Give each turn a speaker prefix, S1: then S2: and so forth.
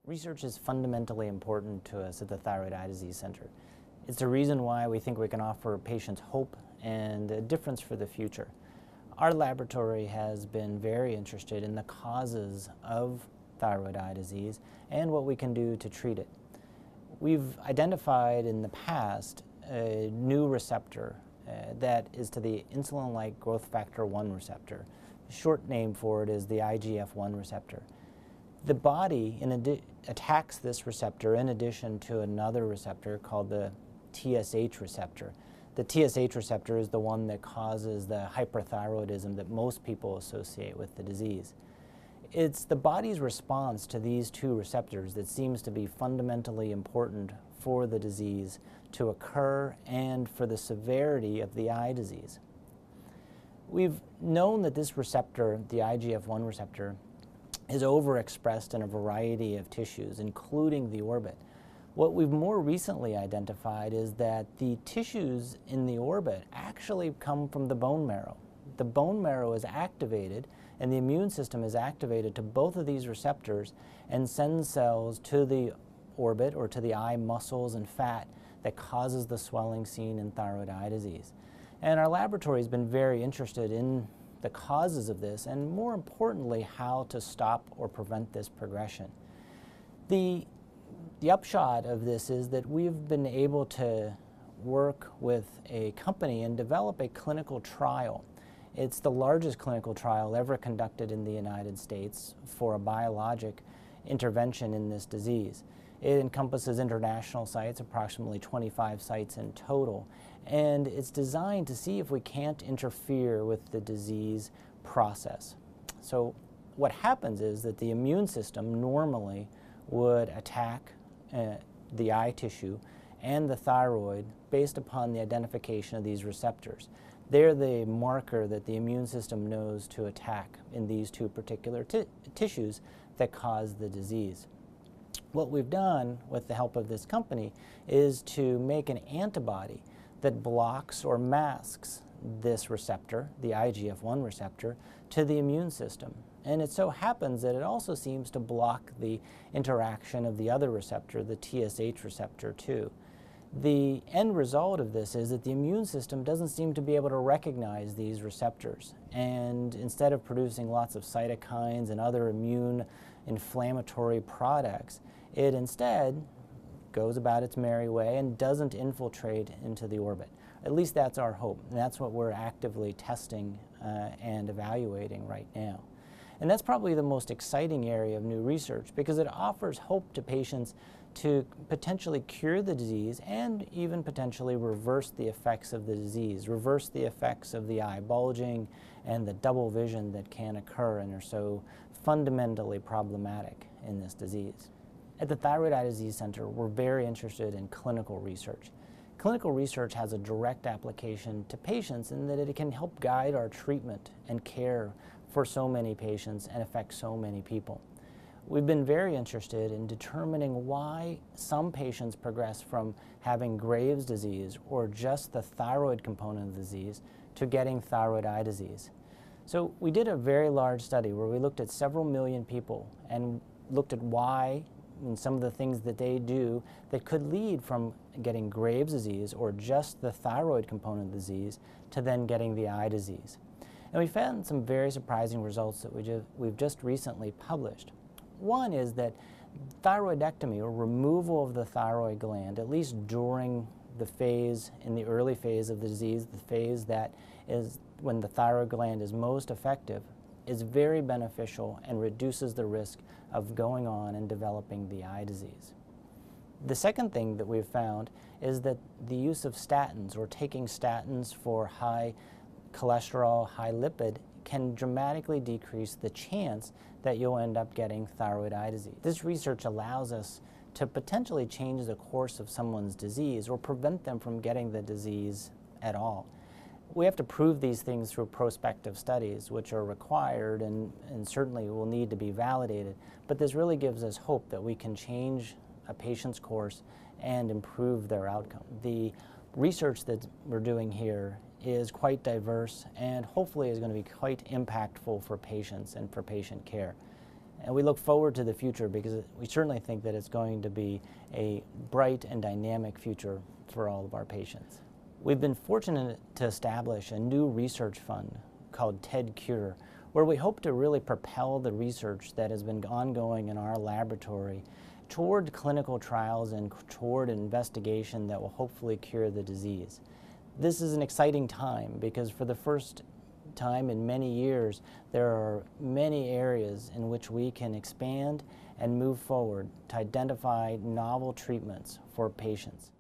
S1: Research is fundamentally important to us at the Thyroid Eye Disease Center. It's the reason why we think we can offer patients hope and a difference for the future. Our laboratory has been very interested in the causes of thyroid eye disease and what we can do to treat it. We've identified in the past a new receptor that is to the insulin-like growth factor 1 receptor. The short name for it is the IGF-1 receptor. The body attacks this receptor in addition to another receptor called the TSH receptor. The TSH receptor is the one that causes the hyperthyroidism that most people associate with the disease. It's the body's response to these two receptors that seems to be fundamentally important for the disease to occur and for the severity of the eye disease. We've known that this receptor, the IGF-1 receptor, is overexpressed in a variety of tissues, including the orbit. What we've more recently identified is that the tissues in the orbit actually come from the bone marrow. The bone marrow is activated and the immune system is activated to both of these receptors and sends cells to the orbit or to the eye muscles and fat that causes the swelling seen in thyroid eye disease. And our laboratory has been very interested in the causes of this and, more importantly, how to stop or prevent this progression. The upshot of this is that we've been able to work with a company and develop a clinical trial. It's the largest clinical trial ever conducted in the United States for a biologic intervention in this disease. It encompasses international sites, approximately 25 sites in total, and it's designed to see if we can't interfere with the disease process. So what happens is that the immune system normally would attack the eye tissue and the thyroid based upon the identification of these receptors. They're the marker that the immune system knows to attack in these two particular tissues that cause the disease. What we've done with the help of this company is to make an antibody that blocks or masks this receptor, the IGF-1 receptor, to the immune system. And it so happens that it also seems to block the interaction of the other receptor, the TSH receptor, too. The end result of this is that the immune system doesn't seem to be able to recognize these receptors. And instead of producing lots of cytokines and other immune inflammatory products, it instead goes about its merry way and doesn't infiltrate into the orbit. At least that's our hope, and that's what we're actively testing and evaluating right now. And that's probably the most exciting area of new research because it offers hope to patients to potentially cure the disease and even potentially reverse the effects of the disease, reverse the effects of the eye bulging and the double vision that can occur and are so fundamentally problematic in this disease. At the Thyroid Eye Disease Center, we're very interested in clinical research. Clinical research has a direct application to patients in that it can help guide our treatment and care for so many patients and affect so many people. We've been very interested in determining why some patients progress from having Graves' disease or just the thyroid component of the disease to getting thyroid eye disease. So we did a very large study where we looked at several million people and looked at why and some of the things that they do that could lead from getting Graves' disease or just the thyroid component of the disease to then getting the eye disease. And we found some very surprising results that we've just recently published. One is that thyroidectomy, or removal of the thyroid gland, at least during the phase, in the early phase of the disease, the phase that is when the thyroid gland is most effective, is very beneficial and reduces the risk of going on and developing the eye disease. The second thing that we've found is that the use of statins, or taking statins for high cholesterol, high lipid, can dramatically decrease the chance that you'll end up getting thyroid eye disease. This research allows us to potentially change the course of someone's disease or prevent them from getting the disease at all. We have to prove these things through prospective studies, which are required and certainly will need to be validated, but this really gives us hope that we can change a patient's course and improve their outcome. The research that we're doing here is quite diverse and hopefully is going to be quite impactful for patients and for patient care. And we look forward to the future because we certainly think that it's going to be a bright and dynamic future for all of our patients. We've been fortunate to establish a new research fund called TEDCure, where we hope to really propel the research that has been ongoing in our laboratory toward clinical trials and toward investigation that will hopefully cure the disease. This is an exciting time because for the first time in many years, there are many areas in which we can expand and move forward to identify novel treatments for patients.